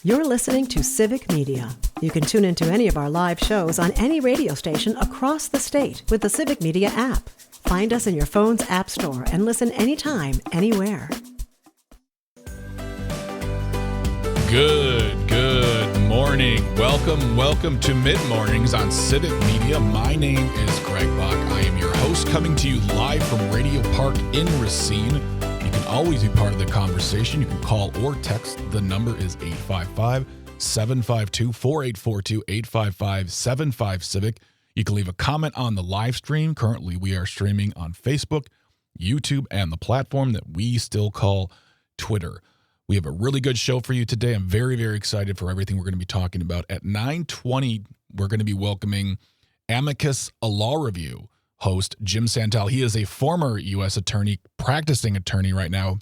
You're listening to Civic Media. You can tune into any of our live shows on any radio station across the state with the Civic Media app. Find us in your phone's app store and listen anytime, anywhere. Good morning. Welcome to Mid-Mornings on Civic Media. My name is Greg Bach. I am your host, coming to you live from Radio Park in Racine. You can always be part of the conversation. You can call or text. The number is 855-752-4842, 855-75-CIVIC. You can leave a comment on the live stream. Currently, we are streaming on Facebook, YouTube, and the platform that we still call Twitter. We have a really good show for you today. I'm very, very excited for everything we're going to be talking about. At 9:20, we're going to be welcoming Amicus, a law review host, Jim Santel. He is a former U.S. attorney, practicing attorney right now,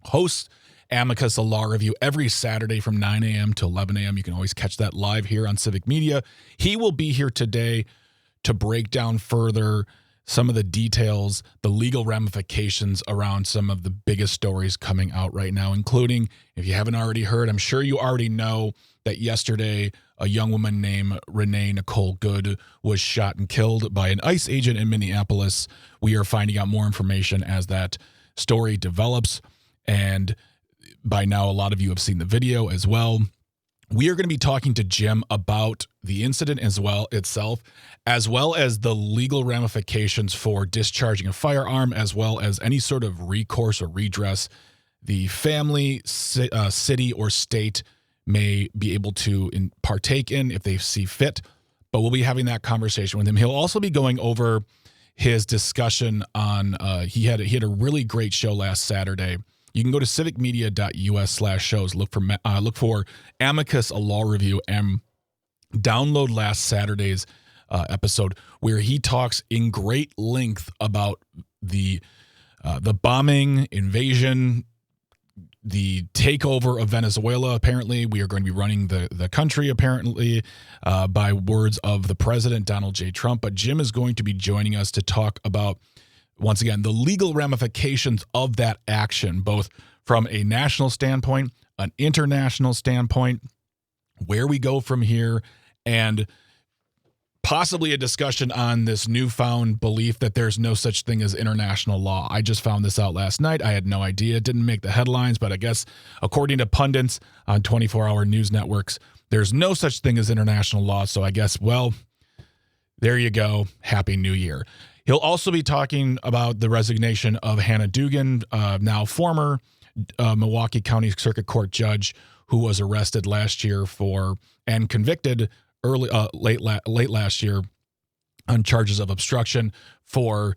hosts Amicus, a law review every Saturday from 9 a.m. to 11 a.m. You can always catch that live here on Civic Media. He will be here today to break down further some of the details, the legal ramifications around some of the biggest stories coming out right now, including, if you haven't already heard, I'm sure you already know that yesterday a young woman named Renee Nicole Good was shot and killed by an ICE agent in Minneapolis. We are finding out more information as that story develops, and by now a lot of you have seen the video as well. We are going to be talking to Jim about the incident as well as the legal ramifications for discharging a firearm, as well as any sort of recourse or redress the family, city, or state may be able to partake in if they see fit. But we'll be having that conversation with him. He'll also be going over his discussion on he had a really great show last Saturday. You can go to civicmedia.us/shows, look for Amicus, a law review, and download last Saturday's episode where he talks in great length about the bombing, invasion, the takeover of Venezuela. Apparently, we are going to be running the country, apparently, by words of the president, Donald J. Trump. But Jim is going to be joining us to talk about, once again, the legal ramifications of that action, both from a national standpoint, an international standpoint, where we go from here, and possibly a discussion on this newfound belief that there's no such thing as international law. I just found this out last night. I had no idea. It didn't make the headlines, but I guess according to pundits on 24-hour news networks, there's no such thing as international law. So I guess, well, there you go. Happy New Year. He'll also be talking about the resignation of Hannah Dugan, now former Milwaukee County Circuit Court judge who was arrested last year and convicted late last year on charges of obstruction for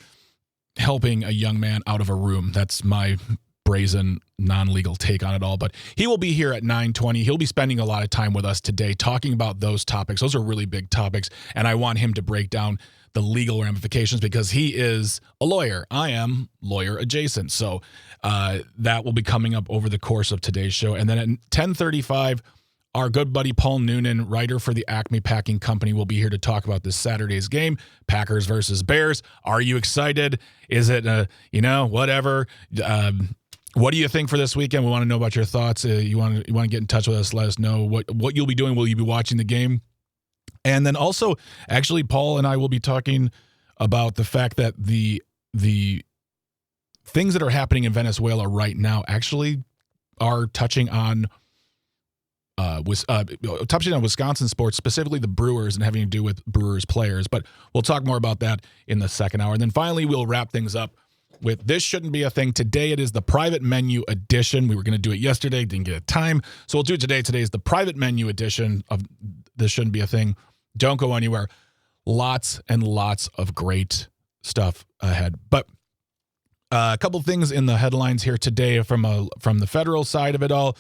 helping a young man out of a room. That's my brazen, non-legal take on it all. But he will be here at 9:20. He'll be spending a lot of time with us today talking about those topics. Those are really big topics, and I want him to break down the legal ramifications because he is a lawyer. I am lawyer adjacent. So that will be coming up over the course of today's show. And then at 10:35, our good buddy Paul Noonan, writer for the Acme Packing Company, will be here to talk about this Saturday's game, Packers versus Bears. Are you excited? Is it, whatever? What do you think for this weekend? We want to know about your thoughts. You want to get in touch with us. Let us know what you'll be doing. Will you be watching the game? And then also, actually, Paul and I will be talking about the fact that the things that are happening in Venezuela right now actually are touching on Wisconsin sports, specifically the Brewers, and having to do with Brewers players. But we'll talk more about that in the second hour. And then finally, we'll wrap things up with This Shouldn't Be a Thing. Today it is the private menu edition. We were going to do it yesterday, didn't get time. So we'll do it today. Today is the private menu edition of This Shouldn't Be a Thing. Don't go anywhere. Lots and lots of great stuff ahead. But a couple things in the headlines here today from the federal side of it all.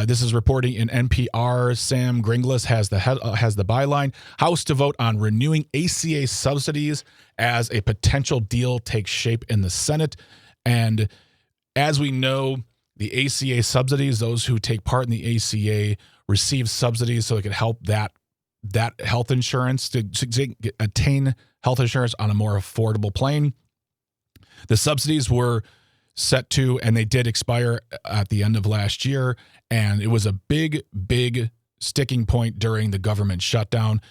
This is reporting in NPR. Sam Gringlas has the byline: House to vote on renewing ACA subsidies as a potential deal takes shape in the Senate. And as we know, the ACA subsidies, those who take part in the ACA receive subsidies so it could help that health insurance to attain health insurance on a more affordable plane. The subsidies were set to, and they did expire at the end of last year. And it was a big, big sticking point during the government shutdown.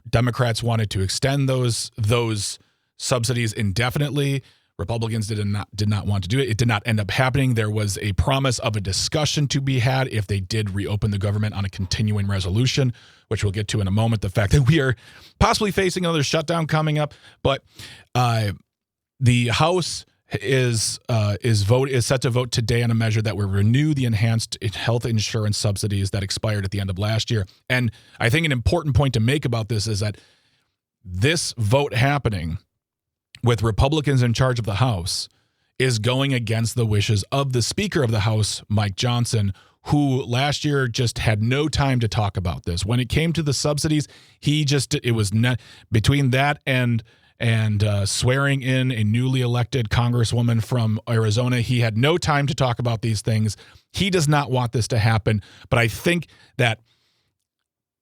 Democrats wanted to extend those subsidies indefinitely. Republicans did not want to do it. It did not end up happening. There was a promise of a discussion to be had if they did reopen the government on a continuing resolution, which we'll get to in a moment. The fact that we are possibly facing another shutdown coming up, but the House is set to vote today on a measure that will renew the enhanced health insurance subsidies that expired at the end of last year. And I think an important point to make about this is that this vote happening with Republicans in charge of the House is going against the wishes of the Speaker of the House, Mike Johnson, who last year just had no time to talk about this. When it came to the subsidies, it was not between that and swearing in a newly elected congresswoman from Arizona. He had no time to talk about these things. He does not want this to happen. But I think that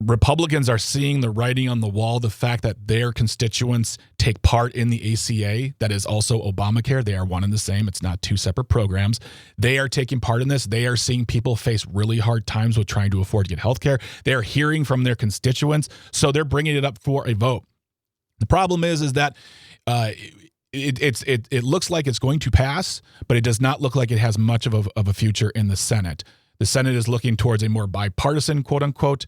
Republicans are seeing the writing on the wall, the fact that their constituents take part in the ACA, that is also Obamacare. They are one and the same. It's not two separate programs. They are taking part in this. They are seeing people face really hard times with trying to afford to get health care. They're hearing from their constituents, so they're bringing it up for a vote. The problem is that it looks like it's going to pass, but it does not look like it has much of a future in the Senate. The Senate is looking towards a more bipartisan, quote unquote,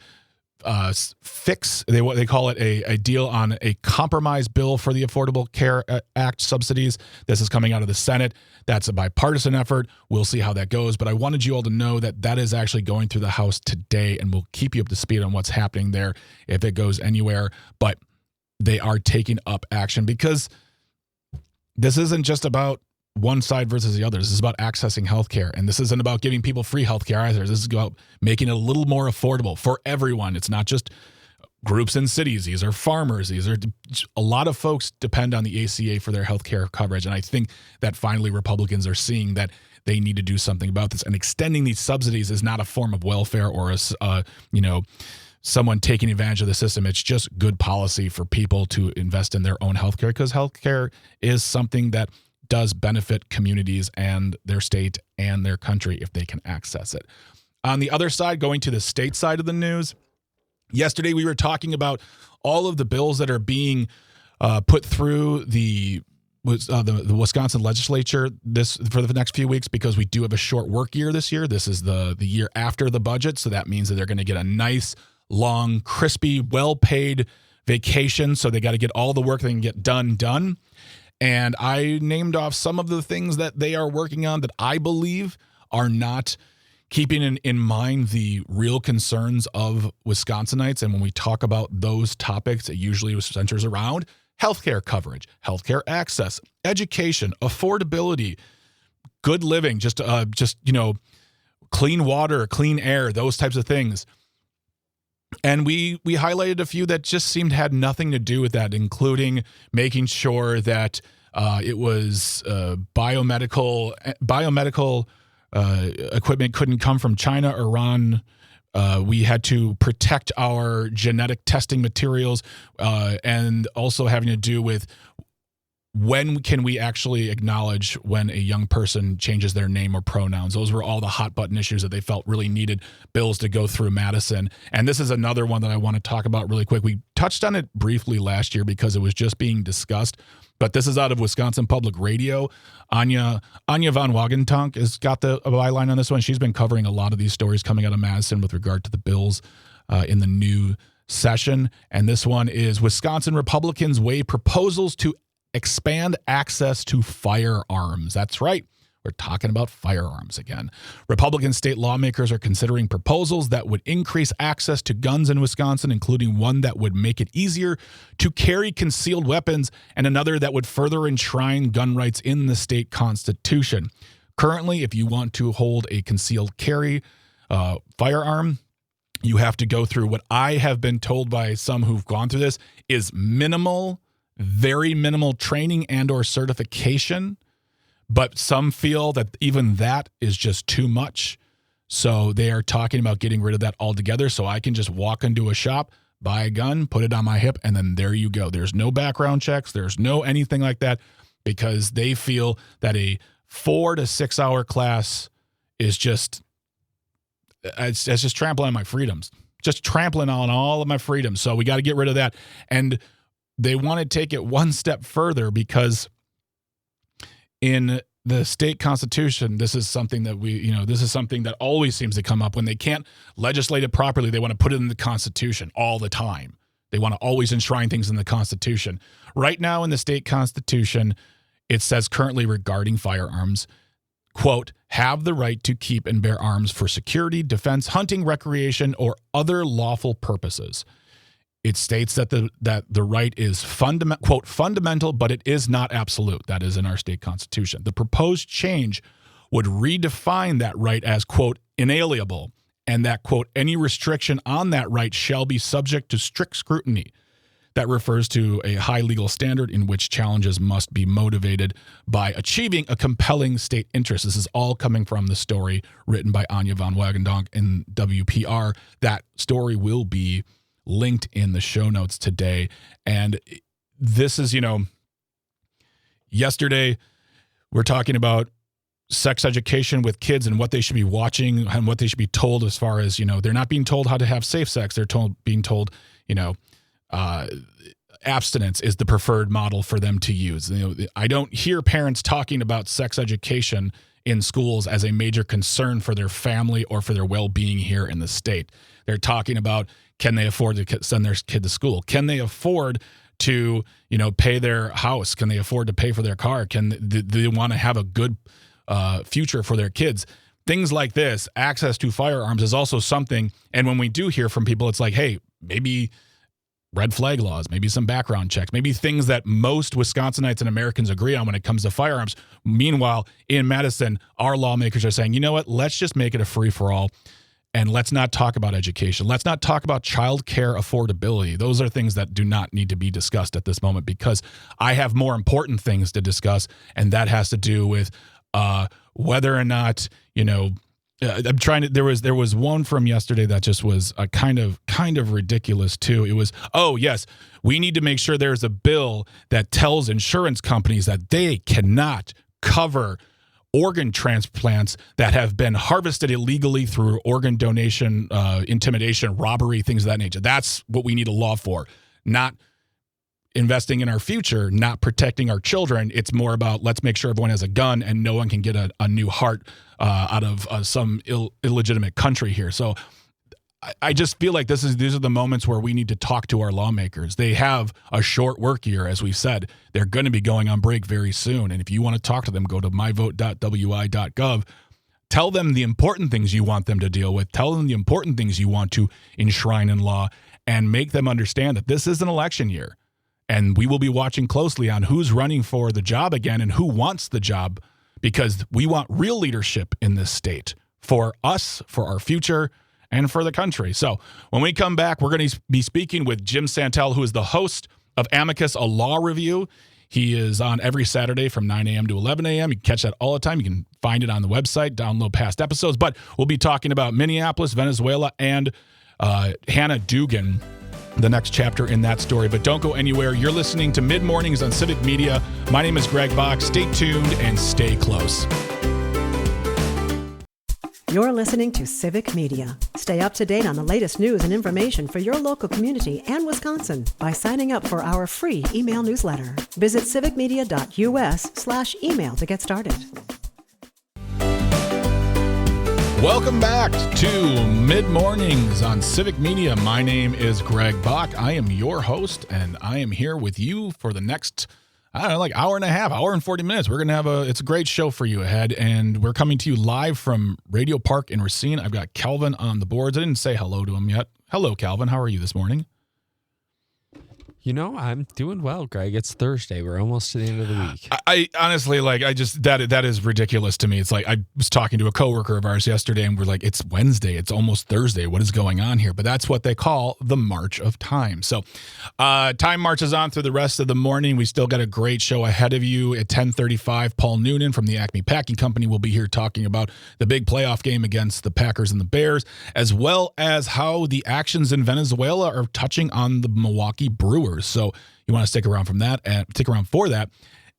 fix. They call it a deal on a compromise bill for the Affordable Care Act subsidies. This is coming out of the Senate. That's a bipartisan effort. We'll see how that goes. But I wanted you all to know that is actually going through the House today, and we'll keep you up to speed on what's happening there if it goes anywhere. But they are taking up action because this isn't just about one side versus the other. This is about accessing healthcare, and this isn't about giving people free healthcare either. This is about making it a little more affordable for everyone. It's not just groups in cities. These are farmers. These are a lot of folks depend on the ACA for their healthcare coverage, and I think that finally Republicans are seeing that they need to do something about this. And extending these subsidies is not a form of welfare or someone taking advantage of the system. It's just good policy for people to invest in their own healthcare, because healthcare is something that does benefit communities and their state and their country if they can access it. On the other side, going to the state side of the news, yesterday we were talking about all of the bills that are being put through the Wisconsin legislature for the next few weeks, because we do have a short work year this year. This is the year after the budget, so that means that they're going to get a nice, long, crispy, well-paid vacation, so they got to get all the work they can get done. And I named off some of the things that they are working on that I believe are not keeping in mind the real concerns of Wisconsinites. And when we talk about those topics, it usually centers around healthcare coverage, healthcare access, education, affordability, good living, just clean water, clean air, those types of things. And we highlighted a few that just seemed had nothing to do with that, including making sure that it was biomedical equipment couldn't come from China or Iran. We had to protect our genetic testing materials, and also having to do with when can we actually acknowledge when a young person changes their name or pronouns. Those were all the hot button issues that they felt really needed bills to go through Madison. And this is another one that I want to talk about really quick. We touched on it briefly last year because it was just being discussed, but this is out of Wisconsin Public Radio. Anya von Wagentank has got the byline on this one. She's been covering a lot of these stories coming out of Madison with regard to the bills in the new session. And this one is Wisconsin Republicans weigh proposals to expand access to firearms. That's right. We're talking about firearms again. Republican state lawmakers are considering proposals that would increase access to guns in Wisconsin, including one that would make it easier to carry concealed weapons and another that would further enshrine gun rights in the state constitution. Currently, if you want to hold a concealed carry firearm, you have to go through what I have been told by some who've gone through this is very minimal training and or certification, but some feel that even that is just too much. So they are talking about getting rid of that altogether, so I can just walk into a shop, buy a gun, put it on my hip, and then there you go. There's no background checks. There's no anything like that, because they feel that a 4 to 6 hour class is just it's just trampling on my freedoms, just trampling on all of my freedoms. So we got to get rid of that. And they want to take it one step further because in the state constitution, this is something that this is something that always seems to come up when they can't legislate it properly. They want to put it in the Constitution all the time. They want to always enshrine things in the Constitution. Right now in the state constitution, it says currently regarding firearms, quote, have the right to keep and bear arms for security, defense, hunting, recreation, or other lawful purposes. It states that the right is quote, fundamental, but it is not absolute. That is in our state constitution. The proposed change would redefine that right as, quote, inalienable, and that, quote, any restriction on that right shall be subject to strict scrutiny. That refers to a high legal standard in which challenges must be motivated by achieving a compelling state interest. This is all coming from the story written by Anya von Wagendonk in WPR. That story will be linked in the show notes today. And this is, yesterday we're talking about sex education with kids and what they should be watching and what they should be told as far as, they're not being told how to have safe sex. They're being told, abstinence is the preferred model for them to use. I don't hear parents talking about sex education in schools as a major concern for their family or for their well-being here in the state. They're talking about, can they afford to send their kid to school? Can they afford to, pay their house? Can they afford to pay for their car? Do they want to have a good future for their kids? Things like this, access to firearms is also something. And when we do hear from people, it's like, hey, maybe red flag laws, maybe some background checks, maybe things that most Wisconsinites and Americans agree on when it comes to firearms. Meanwhile, in Madison, our lawmakers are saying, you know what, let's just make it a free-for-all. And let's not talk about education. Let's not talk about child care affordability. Those are things that do not need to be discussed at this moment because I have more important things to discuss, and that has to do with whether or not, I'm trying to. There was one from yesterday that just was a kind of ridiculous too. It was, oh yes, we need to make sure there's a bill that tells insurance companies that they cannot cover organ transplants that have been harvested illegally through organ donation, intimidation, robbery, things of that nature. That's what we need a law for, not investing in our future, not protecting our children. It's more about let's make sure everyone has a gun and no one can get a new heart out of some illegitimate country here. So I just feel like these are the moments where we need to talk to our lawmakers. They have a short work year, as we've said. They're going to be going on break very soon. And if you want to talk to them, go to myvote.wi.gov. Tell them the important things you want them to deal with. Tell them the important things you want to enshrine in law and make them understand that this is an election year. And we will be watching closely on who's running for the job again and who wants the job because we want real leadership in this state for us, for our future, and for the country. So when we come back, we're going to be speaking with Jim Santel, who is the host of Amicus, a law review. He is on every Saturday from 9 a.m. to 11 a.m. You can catch that all the time. You can find it on the website, download past episodes. But we'll be talking about Minneapolis, Venezuela, and Hannah Dugan, the next chapter in that story. But don't go anywhere. You're listening to Mid Mornings on Civic Media. My name is Greg Bach. Stay tuned and stay close. You're listening to Civic Media. Stay up to date on the latest news and information for your local community and Wisconsin by signing up for our free email newsletter. Visit civicmedia.us/email to get started. Welcome back to Mid Mornings on Civic Media. My name is Greg Bach. I am your host, and I am here with you for the next, hour and a half, hour and 40 minutes. We're going to have it's a great show for you ahead, and we're coming to you live from Radio Park in Racine. I've got Calvin on the boards. I didn't say hello to him yet. Hello, Calvin. How are you this morning? I'm doing well, Greg. It's Thursday. We're almost to the end of the week. I honestly, that is ridiculous to me. It's like I was talking to a coworker of ours yesterday, and we're like, it's Wednesday. It's almost Thursday. What is going on here? But that's what they call the March of Time. So time marches on through the rest of the morning. We still got a great show ahead of you at 10:35. Paul Noonan from the Acme Packing Company will be here talking about the big playoff game against the Packers and the Bears, as well as how the actions in Venezuela are touching on the Milwaukee Brewers. So you want to stick around for that.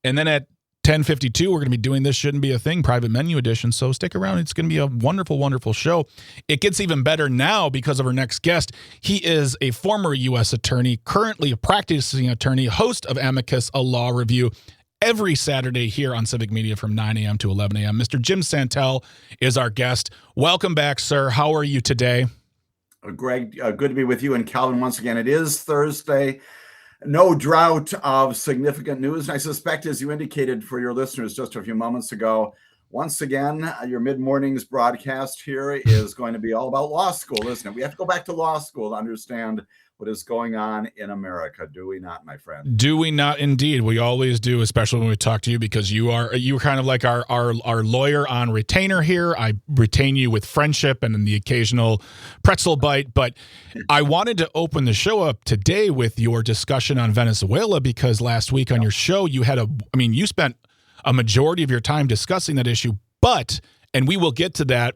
And then at 10:52. We're going to be doing This Shouldn't Be a Thing, private menu edition. So stick around. It's going to be a wonderful, wonderful show. It gets even better now because of our next guest. He is a former U.S. attorney, currently a practicing attorney, host of Amicus, a law review, every Saturday here on Civic Media from 9 a.m. to 11 a.m. Mr. Jim Santel is our guest. Welcome back, sir. How are you today? Greg, good to be with you and Calvin once again. It is Thursday. No drought of significant news. And I suspect, as you indicated for your listeners just a few moments ago, once again, your mid-mornings broadcast here is going to be all about law school, isn't it? We have to go back to law school to understand what is going on in America, do we not, my friend? Do we not? Indeed, we always do, especially when we talk to you, because you're kind of like our lawyer on retainer here. I retain you with friendship and in the occasional pretzel bite. But I wanted to open the show up today with your discussion on Venezuela, because last week on your show you spent a majority of your time discussing that issue. But, and we will get to that,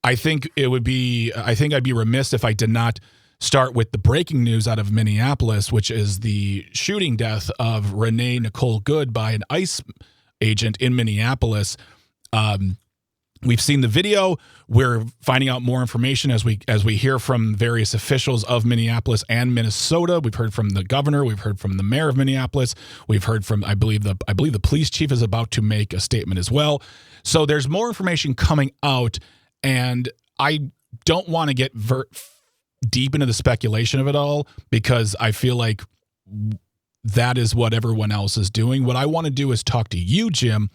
I think I'd be remiss if I did not start with the breaking news out of Minneapolis, which is the shooting death of Renee Nicole Good by an ICE agent in Minneapolis. We've seen the video. We're finding out more information as we hear from various officials of Minneapolis and Minnesota. We've heard from the governor. We've heard from the mayor of Minneapolis. We've heard from, I believe the police chief is about to make a statement as well. So there's more information coming out, and I don't want to get deep into the speculation of it all, because I feel like that is what everyone else is doing. What I want to do is talk to you, Jim,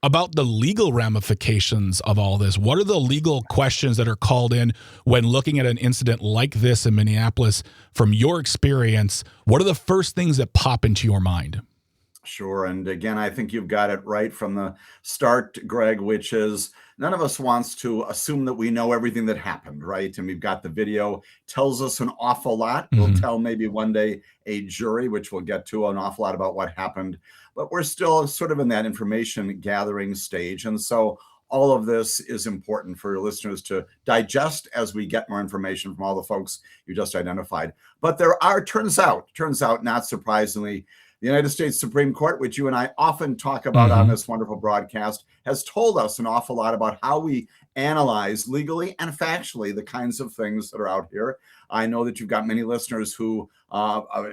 about the legal ramifications of all this. What are the legal questions that are called in when looking at an incident like this in Minneapolis? From your experience, what are the first things that pop into your mind? Sure. And again, I think you've got it right from the start, Greg, which is none of us wants to assume that we know everything that happened, right? And we've got the video, tells us an awful lot. Mm-hmm. We'll tell maybe one day a jury, which we'll get to, an awful lot about what happened. But we're still sort of in that information gathering stage. And so all of this is important for your listeners to digest as we get more information from all the folks you just identified. But there are, turns out, not surprisingly, the United States Supreme Court, which you and I often talk about on this wonderful broadcast, has told us an awful lot about how we analyze legally and factually the kinds of things that are out here. I know that you've got many listeners who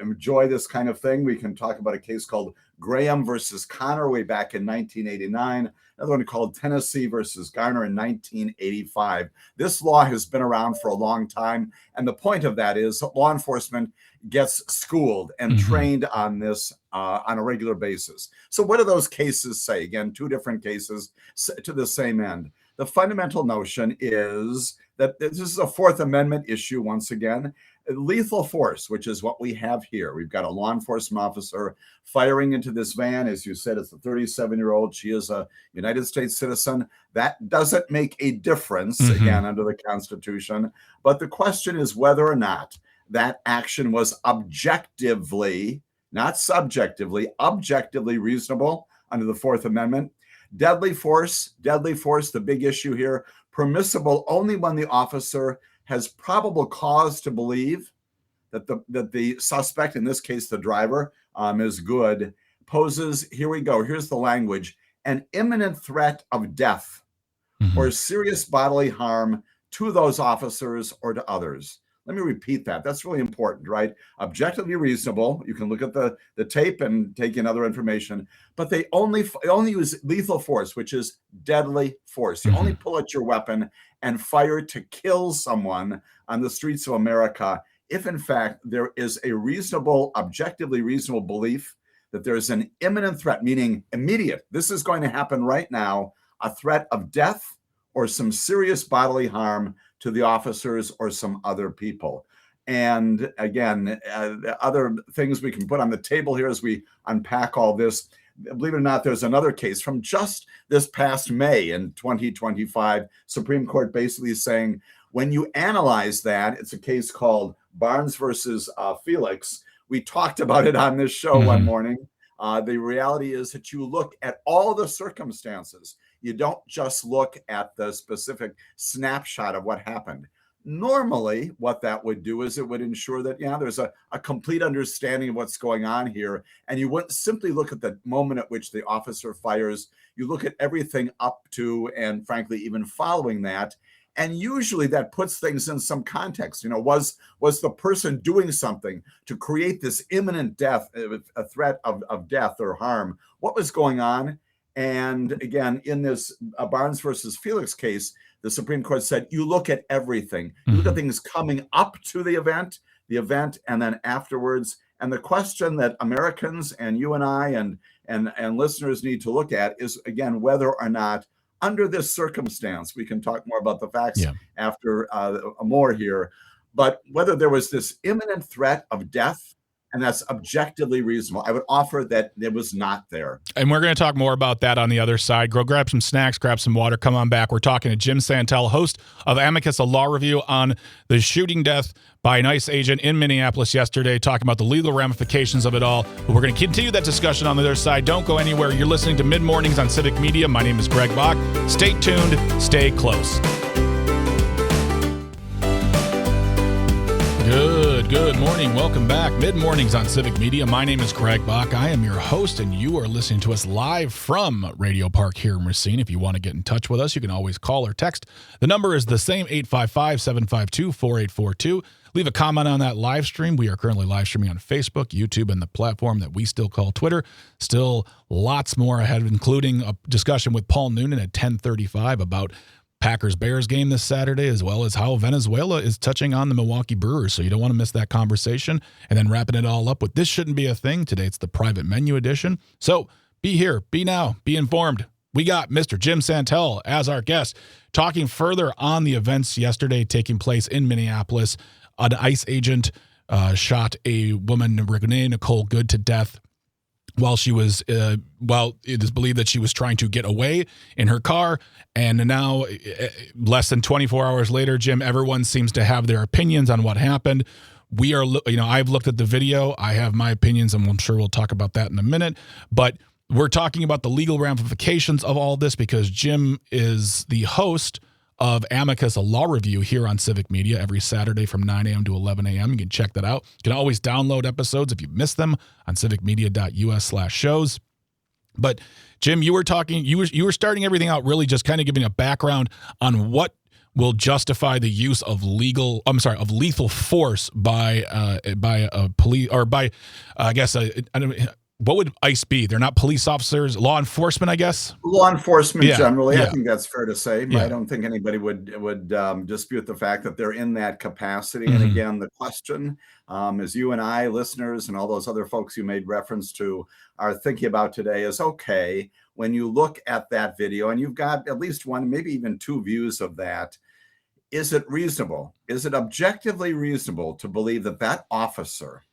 enjoy this kind of thing. We can talk about a case called Graham versus Connor way back in 1989. Another one called Tennessee versus Garner in 1985. This law has been around for a long time. And the point of that is law enforcement gets schooled and trained on this on a regular basis. So what do those cases say? Again, two different cases to the same end. The fundamental notion is that this is a Fourth Amendment issue once again. Lethal force, which is what we have here. We've got a law enforcement officer firing into this van. As you said, it's a 37-year-old. She is a United States citizen. That doesn't make a difference, again, under the Constitution. But the question is whether or not that action was objectively, not subjectively, objectively reasonable under the Fourth Amendment. Deadly force, the big issue here, permissible only when the officer has probable cause to believe that the suspect, in this case the driver, is good, poses, here we go, here's the language, an imminent threat of death or serious bodily harm to those officers or to others. Let me repeat that. That's really important, right? Objectively reasonable. You can look at the tape and take in other information, but they only use lethal force, which is deadly force. You only pull out your weapon and fire to kill someone on the streets of America if, in fact, there is a reasonable, objectively reasonable belief that there is an imminent threat, meaning immediate. This is going to happen right now, a threat of death or some serious bodily harm to the officers or some other people. And again, other things we can put on the table here as we unpack all this. Believe it or not, there's another case from just this past May in 2025, Supreme Court basically saying, when you analyze that, it's a case called Barnes versus Felix. We talked about it on this show one morning. The reality is that you look at all the circumstances. You don't just look at the specific snapshot of what happened. Normally, what that would do is it would ensure that, there's a complete understanding of what's going on here. And you wouldn't simply look at the moment at which the officer fires. You look at everything up to, and frankly, even following that. And usually that puts things in some context. Was the person doing something to create this imminent death, a threat of death or harm? What was going on? And again, in this Barnes versus Felix case, the Supreme Court said, you look at everything. You look at things coming up to the event, and then afterwards. And the question that Americans and you and I and listeners need to look at is, again, whether or not under this circumstance, we can talk more about the facts after more here, but whether there was this imminent threat of death, and that's objectively reasonable. I would offer that it was not there. And we're going to talk more about that on the other side. Go grab some snacks, grab some water, come on back. We're talking to Jim Santel, host of Amicus, a law review on the shooting death by an ICE agent in Minneapolis yesterday, talking about the legal ramifications of it all. But we're going to continue that discussion on the other side. Don't go anywhere. You're listening to Mid Mornings on Civic Media. My name is Greg Bach. Stay tuned. Stay close. Good morning. Welcome back. Mid Mornings on Civic Media. My name is Greg Bach. I am your host, and you are listening to us live from Radio Park here in Racine. If you want to get in touch with us, you can always call or text. The number is the same, 855-752-4842. Leave a comment on that live stream. We are currently live streaming on Facebook, YouTube, and the platform that we still call Twitter. Still lots more ahead, including a discussion with Paul Noonan at 10:35 about Packers-Bears game this Saturday, as well as how Venezuela is touching on the Milwaukee Brewers. So you don't want to miss that conversation. And then wrapping it all up with This Shouldn't Be a Thing. Today it's the private menu edition. So be here, be now, be informed. We got Mr. Jim Santel as our guest, talking further on the events yesterday taking place in Minneapolis. An ICE agent shot a woman, Renee Nicole Good, to death while she was, it is believed that she was trying to get away in her car. And now, less than 24 hours later, Jim, everyone seems to have their opinions on what happened. We are, I've looked at the video. I have my opinions, and I'm sure we'll talk about that in a minute. But we're talking about the legal ramifications of all this because Jim is the host of Amicus, a law review here on Civic Media every Saturday from 9 a.m. to 11 a.m. You can check that out. You can always download episodes if you missed them on civicmedia.us/shows. But Jim, you were talking, you were starting everything out really just kind of giving a background on what will justify the use of lethal force by a police or by, what would ICE be? They're not police officers, law enforcement, I guess? Law enforcement generally. Yeah. I think that's fair to say. Yeah. I don't think anybody would dispute the fact that they're in that capacity. And again, the question, as you and I, listeners, and all those other folks you made reference to are thinking about today is, okay, when you look at that video and you've got at least one, maybe even two views of that, is it reasonable? Is it objectively reasonable to believe that that officer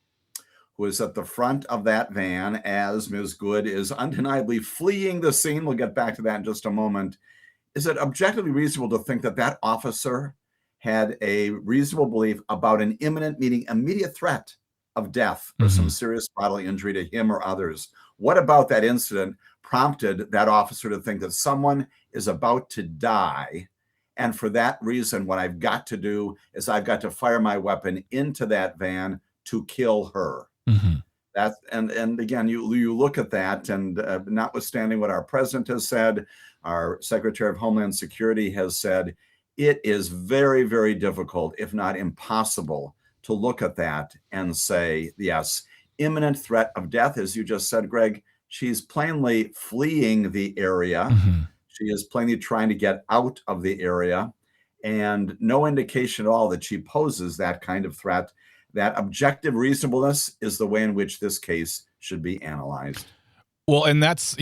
who is at the front of that van as Ms. Good is undeniably fleeing the scene, we'll get back to that in just a moment, is it objectively reasonable to think that that officer had a reasonable belief about an imminent, meaning immediate threat of death or some serious bodily injury to him or others? What about that incident prompted that officer to think that someone is about to die? And for that reason, what I've got to do is I've got to fire my weapon into that van to kill her. That and again, you look at that, and notwithstanding what our president has said, our Secretary of Homeland Security has said, it is very, very difficult, if not impossible, to look at that and say, yes, imminent threat of death, as you just said, Greg. She's plainly fleeing the area. She is plainly trying to get out of the area, and no indication at all that she poses that kind of threat. That objective reasonableness is the way in which this case should be analyzed. Well, and that's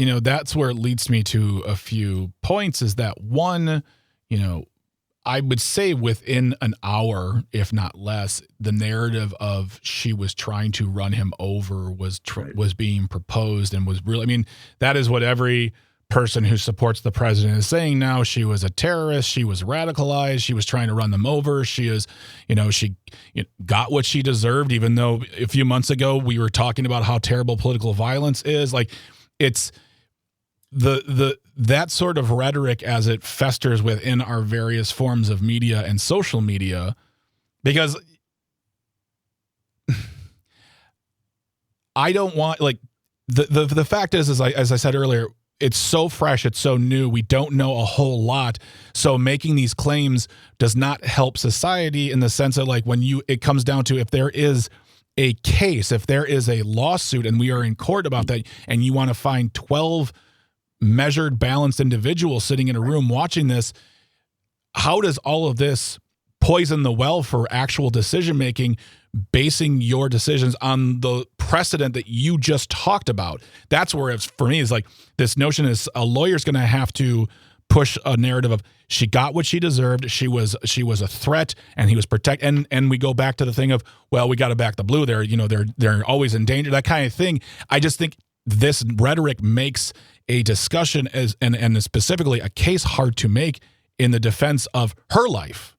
where it leads me to a few points is that one, I would say within an hour, if not less, the narrative of she was trying to run him over was being proposed and was really, that is what every person who supports the president is saying now. She was a terrorist. She was radicalized. She was trying to run them over. She is, she got what she deserved, even though a few months ago we were talking about how terrible political violence is. Like that sort of rhetoric as it festers within our various forms of media and social media, because I don't want, like, the fact is as I said earlier, it's so fresh, it's so new, we don't know a whole lot. So making these claims does not help society in the sense that, like, when it comes down to, if there is a case, if there is a lawsuit and we are in court about that, and you want to find 12 measured, balanced individuals sitting in a room watching this, how does all of this poison the well for actual decision making, basing your decisions on the precedent that you just talked about? That's where it's, for me, is like, this notion is a lawyer's going to have to push a narrative of, she got what she deserved, she was a threat, and he was protected, and we go back to the thing of, well, we got to back the blue, they're always in danger, that kind of thing. I just think this rhetoric makes a discussion and specifically a case hard to make in the defense of her life,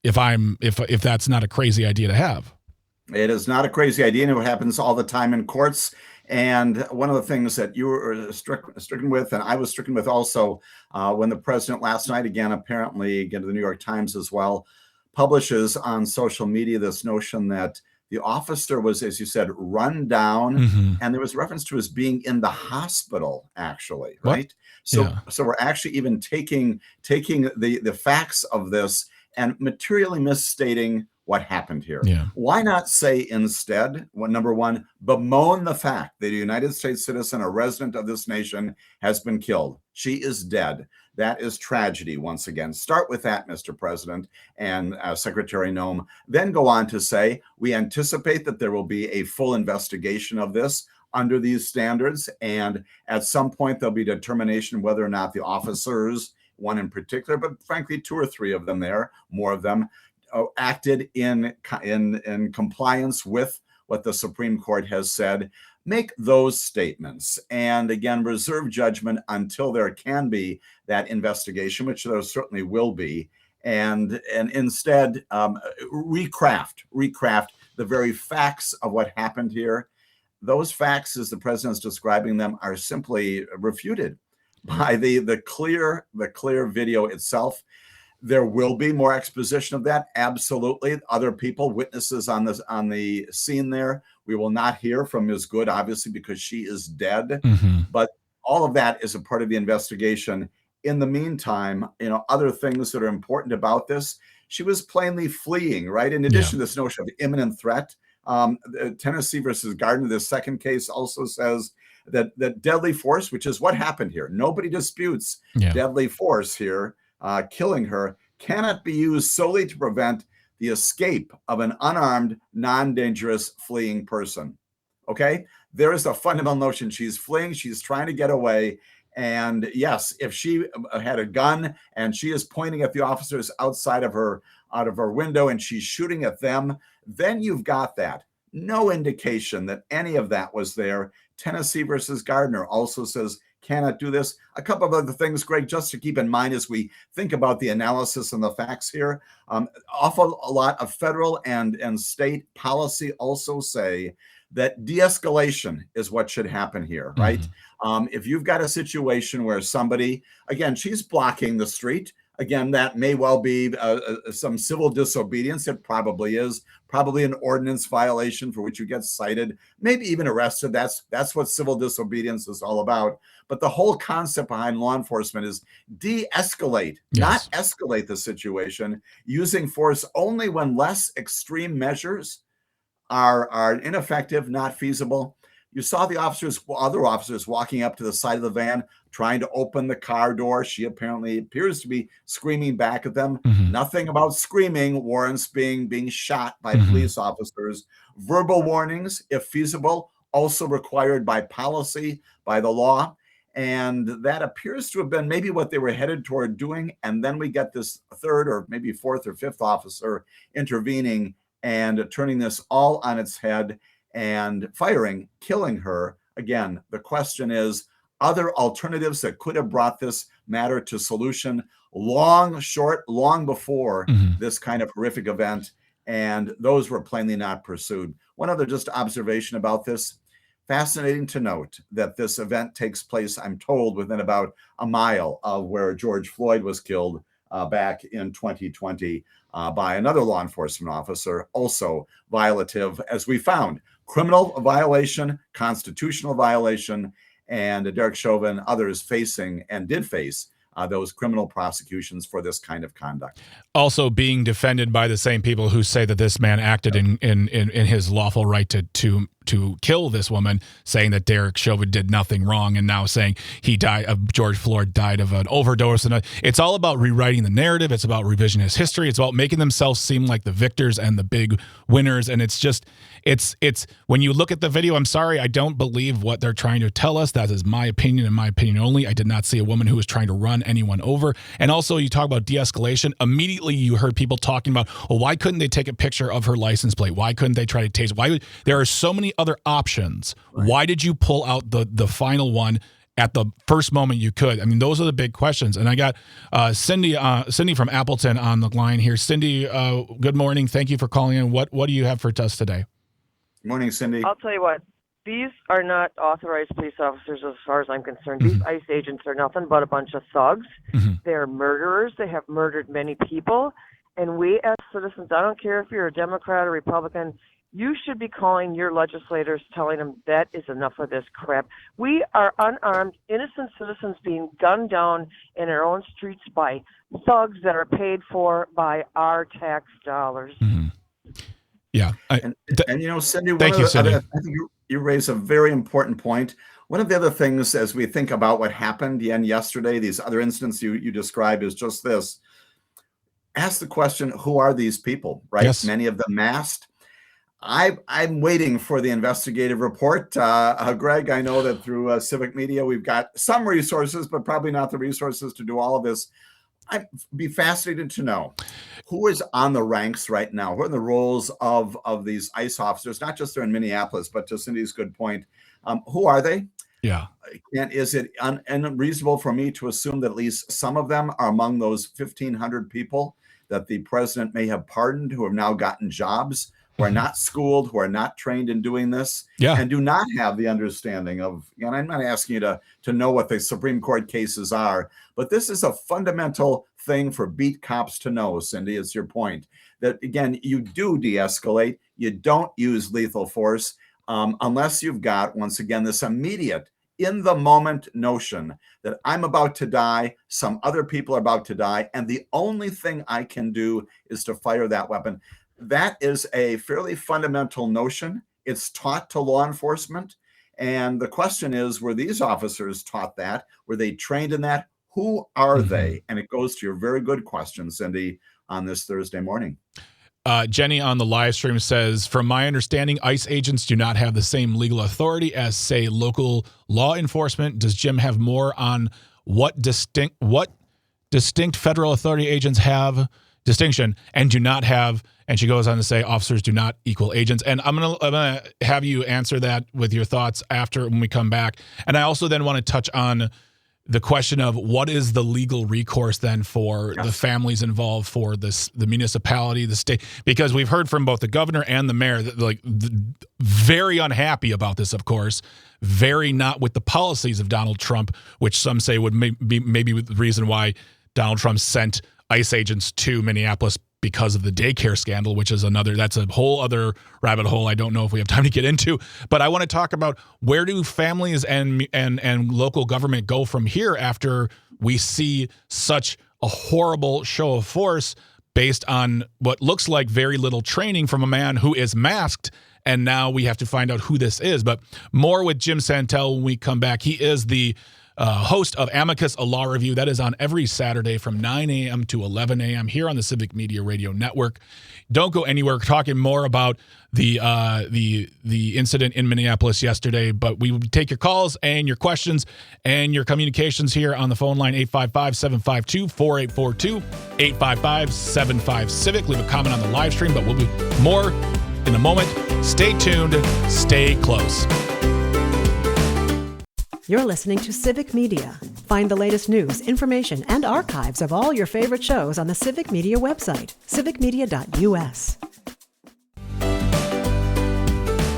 if that's not a crazy idea to have. It is not a crazy idea, and it happens all the time in courts. And one of the things that you were stricken with, and I was stricken with also, when the president last night, apparently the New York Times as well, publishes on social media this notion that the officer was, as you said, run down, Mm-hmm. and there was reference to as being in the hospital, actually, What? right? So, Yeah. so we're actually even taking the facts of this and materially misstating what happened here. Yeah. Why not say instead, number one, bemoan the fact that a United States citizen, a resident of this nation, has been killed. She is dead. That is tragedy, once again. Start with that, Mr. President and Secretary Noem. Then go on to say, we anticipate that there will be a full investigation of this under these standards. And at some point, there'll be determination whether or not the officers, one in particular, but frankly, two or three of them there, more of them, acted in compliance with what the Supreme Court has said. Make those statements, and again, reserve judgment until there can be that investigation, which there certainly will be, and instead recraft the very facts of what happened here. Those facts, as the president's describing them, are simply refuted by the clear video itself. There will be more exposition of that. Absolutely. Other people, witnesses on the scene there. We will not hear from Ms. Good, obviously, because she is dead. Mm-hmm. But all of that is a part of the investigation. In the meantime, other things that are important about this, she was plainly fleeing, right? In addition to this notion of imminent threat, Tennessee versus Gardner, this second case, also says that deadly force, which is what happened here. Nobody disputes deadly force here. Killing her cannot be used solely to prevent the escape of an unarmed, non-dangerous fleeing person. Okay? There is a fundamental notion. She's fleeing. She's trying to get away. And yes, if she had a gun and she is pointing at the officers out of her window and she's shooting at them, then you've got that. No indication that any of that was there. Tennessee versus Gardner also says cannot do this. A couple of other things, Greg, just to keep in mind as we think about the analysis and the facts here. Awful a lot of federal and state policy also say that de-escalation is what should happen here, right? Mm-hmm. If you've got a situation where somebody, again, she's blocking the street, again, that may well be some civil disobedience. It probably is. Probably an ordinance violation for which you get cited, maybe even arrested. That's what civil disobedience is all about. But the whole concept behind law enforcement is de-escalate, not escalate the situation, using force only when less extreme measures are ineffective, not feasible. You saw the other officers walking up to the side of the van, trying to open the car door. She apparently appears to be screaming back at them. Mm-hmm. Nothing about screaming warrants being shot by police officers. Verbal warnings, if feasible, also required by policy, by the law. And that appears to have been maybe what they were headed toward doing. And then we get this third or maybe fourth or fifth officer intervening and turning this all on its head and firing, killing her. Again, the question is, other alternatives that could have brought this matter to solution long before this kind of horrific event, and those were plainly not pursued. One other just observation about this. Fascinating to note that this event takes place, I'm told, within about a mile of where George Floyd was killed back in 2020 by another law enforcement officer, also violative, as we found, criminal violation, constitutional violation, and Derek Chauvin, others facing and did face those criminal prosecutions for this kind of conduct. Also being defended by the same people who say that this man acted in his lawful right to kill this woman, saying that Derek Chauvin did nothing wrong, and now saying George Floyd died of an overdose. And it's all about rewriting the narrative. It's about revisionist history. It's about making themselves seem like the victors and the big winners. And it's when you look at the video, I'm sorry, I don't believe what they're trying to tell us. That is my opinion and my opinion only. I did not see a woman who was trying to run anyone over. And also, you talk about de-escalation. Immediately, you heard people talking about, well, why couldn't they take a picture of her license plate? Why couldn't they try to tase? There are so many other options. Right. Why did you pull out the final one at the first moment you could? I mean, those are the big questions. And I got Cindy from Appleton on the line here. Cindy, good morning. Thank you for calling in. What do you have for us today? Good morning, Cindy. I'll tell you what. These are not authorized police officers as far as I'm concerned. Mm-hmm. These ICE agents are nothing but a bunch of thugs. Mm-hmm. They're murderers. They have murdered many people. And we as citizens, I don't care if you're a Democrat or Republican, you should be calling your legislators, telling them that is enough of this crap. We are unarmed, innocent citizens being gunned down in our own streets by thugs that are paid for by our tax dollars. Mm-hmm. Yeah. And Cindy, Cindy. I think you raise a very important point. One of the other things as we think about what happened yesterday, these other incidents you described, is just this. Ask the question, who are these people, right? Yes. Many of them masked. I'm waiting for the investigative report. Greg, I know that through Civic Media, we've got some resources, but probably not the resources to do all of this. I'd be fascinated to know who is on the ranks right now. What are the roles of these ICE officers, not just there in Minneapolis, but to Cindy's good point. Who are they? Yeah. And is it unreasonable for me to assume that at least some of them are among those 1,500 people that the president may have pardoned who have now gotten jobs, who are not schooled, who are not trained in doing this, and do not have the understanding of, and I'm not asking you to know what the Supreme Court cases are, but this is a fundamental thing for beat cops to know, Cindy, is your point. That, again, you do de-escalate. You don't use lethal force unless you've got, once again, this immediate, in-the-moment notion that I'm about to die, some other people are about to die, and the only thing I can do is to fire that weapon. That is a fairly fundamental notion. It's taught to law enforcement. And the question is, were these officers taught that? Were they trained in that? Who are they? And it goes to your very good question, Cindy, on this Thursday morning. Jenny on the live stream says, from my understanding, ICE agents do not have the same legal authority as, say, local law enforcement. Does Jim have more on what distinct federal authority agents have distinction and do not have? And she goes on to say, officers do not equal agents. And I'm gonna have you answer that with your thoughts after when we come back. And I also then want to touch on the question of what is the legal recourse then for the families involved, for the municipality, the state, because we've heard from both the governor and the mayor that very unhappy about this, of course, very not with the policies of Donald Trump, which some say would be maybe the reason why Donald Trump sent ICE agents to Minneapolis because of the daycare scandal, which is that's a whole other rabbit hole I don't know if we have time to get into. But I want to talk about where do families and local government go from here after we see such a horrible show of force based on what looks like very little training from a man who is masked. And now we have to find out who this is. But more with Jim Santel when we come back. He is the host of Amicus, a law review. That is on every Saturday from 9 a.m. to 11 a.m. here on the Civic Media Radio Network. Don't go anywhere. We're talking more about the incident in Minneapolis yesterday, but we take your calls and your questions and your communications here on the phone line, 855-752-4842, 855-75-CIVIC. Leave a comment on the live stream, but we'll be more in a moment. Stay tuned. Stay close. You're listening to Civic Media. Find the latest news, information, and archives of all your favorite shows on the Civic Media website, civicmedia.us.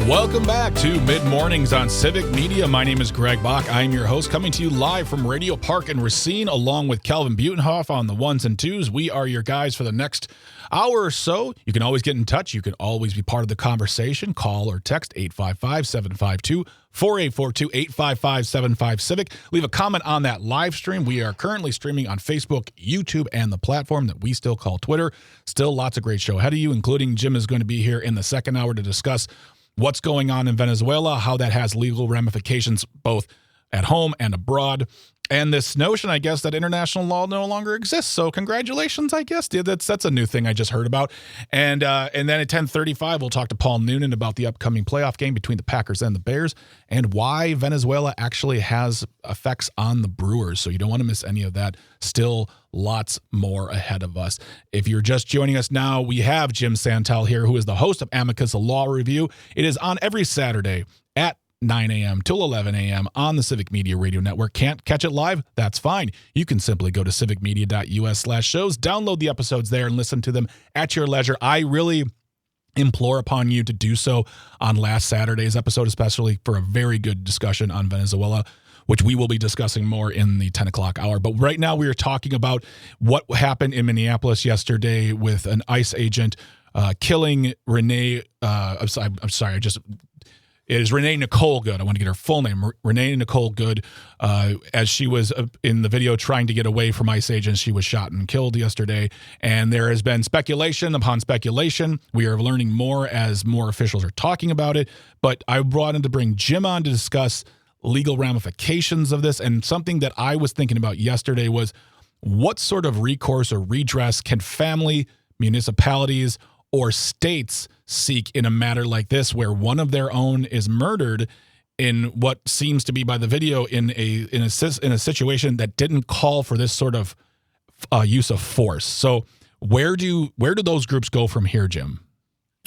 Welcome back to Mid Mornings on Civic Media. My name is Greg Bach. I am your host, coming to you live from Radio Park in Racine, along with Kelvin Butenhoff on the ones and twos. We are your guys for the next hour or so. You can always get in touch. You can always be part of the conversation. Call or text 855-752-4842, 855-75-CIVIC. Leave a comment on that live stream. We are currently streaming on Facebook, YouTube, and the platform that we still call Twitter. Still lots of great show ahead of you, including Jim is going to be here in the second hour to discuss what's going on in Venezuela, how that has legal ramifications both at home and abroad, and this notion, I guess, that international law no longer exists. So congratulations, I guess. That's a new thing I just heard about. And then at 10:35, we'll talk to Paul Noonan about the upcoming playoff game between the Packers and the Bears and why Venezuela actually has effects on the Brewers. So you don't want to miss any of that. Still lots more ahead of us. If you're just joining us now, we have Jim Santel here, who is the host of Amicus Law Review. It is on every Saturday at 9 a.m. till 11 a.m. on the Civic Media Radio Network. Can't catch it live? That's fine. You can simply go to civicmedia.us/shows, download the episodes there, and listen to them at your leisure. I really implore upon you to do so on last Saturday's episode, especially for a very good discussion on Venezuela, which we will be discussing more in the 10 o'clock hour. But right now we are talking about what happened in Minneapolis yesterday with an ICE agent killing Renee. I'm sorry. It is Renee Nicole Good. I want to get her full name. Renee Nicole Good, as she was in the video trying to get away from ICE agents, she was shot and killed yesterday. And there has been speculation upon speculation. We are learning more as more officials are talking about it. But I brought in to bring Jim on to discuss legal ramifications of this. And something that I was thinking about yesterday was what sort of recourse or redress can family, municipalities, or states seek in a matter like this, where one of their own is murdered in what seems to be, by the video, in a situation that didn't call for this sort of use of force. So where do those groups go from here, Jim?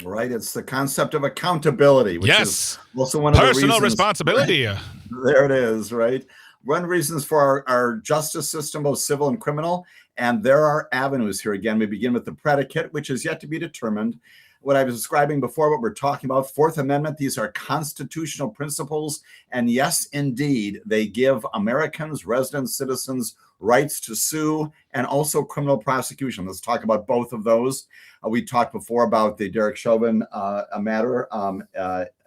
Right, it's the concept of accountability, which is also one of personal the reasons, responsibility. Right? There it is, right? One of the reasons for our justice system, both civil and criminal, and there are avenues here. Again, we begin with the predicate, which is yet to be determined. What I was describing before, what we're talking about, Fourth Amendment, these are constitutional principles. And yes, indeed, they give Americans, resident citizens, rights to sue and also criminal prosecution. Let's talk about both of those. We talked before about the Derek Chauvin matter,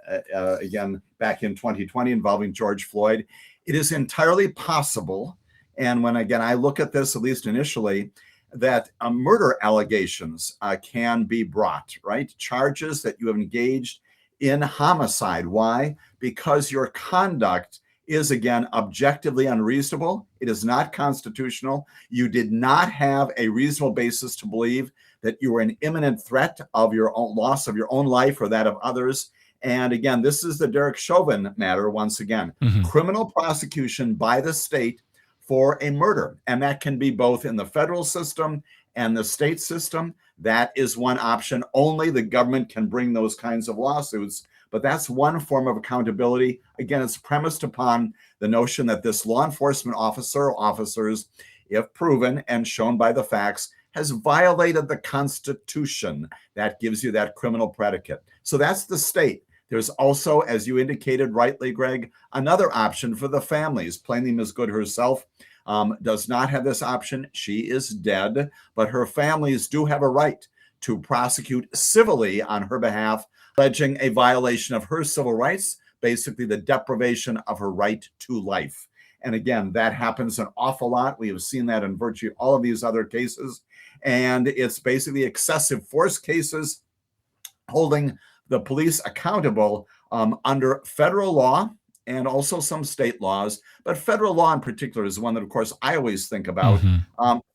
again, back in 2020 involving George Floyd. It is entirely possible, and when, again, I look at this, at least initially, that murder allegations can be brought, right? Charges that you have engaged in homicide. Why? Because your conduct is, again, objectively unreasonable. It is not constitutional. You did not have a reasonable basis to believe that you were an imminent threat of your own loss of your own life or that of others. And again, this is the Derek Chauvin matter once again. Criminal prosecution by the state for a murder. And that can be both in the federal system and the state system. That is one option. Only the government can bring those kinds of lawsuits. But that's one form of accountability. Again, it's premised upon the notion that this law enforcement officer or officers, if proven and shown by the facts, has violated the Constitution. That gives you that criminal predicate. So that's the state. There's also, as you indicated rightly, Greg, another option for the families. Plainly, Ms. Good herself does not have this option. She is dead, but her families do have a right to prosecute civilly on her behalf, alleging a violation of her civil rights, basically the deprivation of her right to life. And again, that happens an awful lot. We have seen that in virtually all of these other cases. And it's basically excessive force cases holding the police accountable under federal law and also some state laws. But federal law in particular is one that, of course, I always think about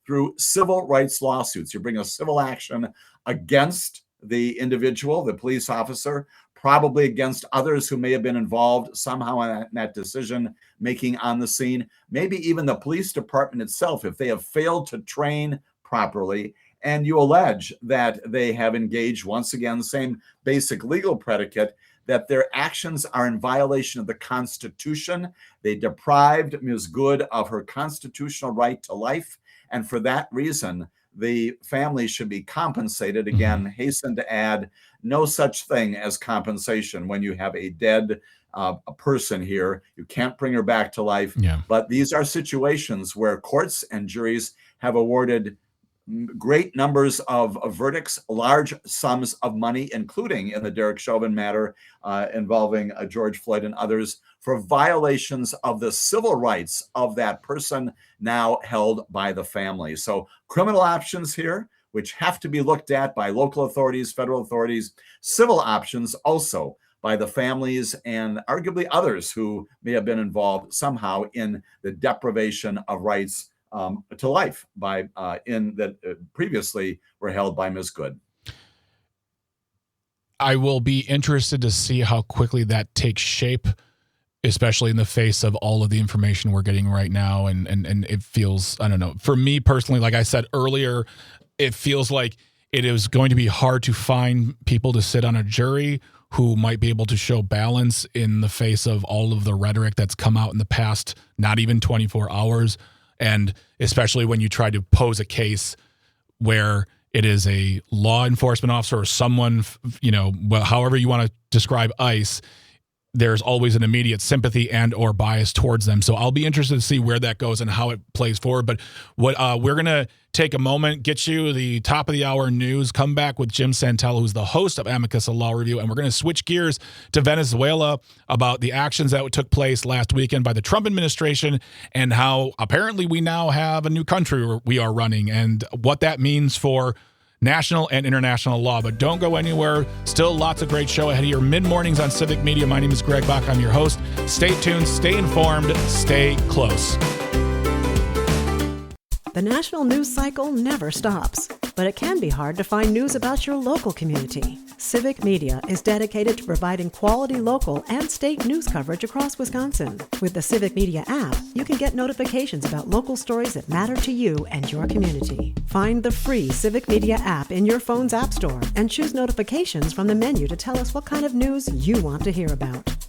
through civil rights lawsuits. You bring a civil action against the individual, the police officer, probably against others who may have been involved somehow in that decision making on the scene, maybe even the police department itself, if they have failed to train properly. And you allege that they have engaged, once again, same basic legal predicate, that their actions are in violation of the Constitution. They deprived Ms. Good of her constitutional right to life. And for that reason, the family should be compensated. Again, hasten to add, no such thing as compensation when you have a dead a person here. You can't bring her back to life. Yeah. But these are situations where courts and juries have awarded great numbers of verdicts, large sums of money, including in the Derek Chauvin matter involving George Floyd and others, for violations of the civil rights of that person now held by the family. So criminal options here, which have to be looked at by local authorities, federal authorities, civil options also by the families and arguably others who may have been involved somehow in the deprivation of rights to life by previously were held by Ms. Good. I will be interested to see how quickly that takes shape, especially in the face of all of the information we're getting right now. And it feels, I don't know, for me personally, like I said earlier, it feels like it is going to be hard to find people to sit on a jury who might be able to show balance in the face of all of the rhetoric that's come out in the past, not even 24 hours. And especially when you try to pose a case where it is a law enforcement officer or someone, however you want to describe ICE, there's always an immediate sympathy and or bias towards them. So I'll be interested to see where that goes and how it plays forward. But what we're going to take a moment, get you the top of the hour news, come back with Jim Santella, who's the host of Amicus, a law review, and we're going to switch gears to Venezuela about the actions that took place last weekend by the Trump administration and how apparently we now have a new country we are running and what that means for national and international law. But don't go anywhere. Still lots of great show ahead of your mid-mornings on Civic Media. My name is Greg Bach. I'm your host. Stay tuned, stay informed, stay close. The national news cycle never stops, but it can be hard to find news about your local community. Civic Media is dedicated to providing quality local and state news coverage across Wisconsin. With the Civic Media app, you can get notifications about local stories that matter to you and your community. Find the free Civic Media app in your phone's app store and choose notifications from the menu to tell us what kind of news you want to hear about.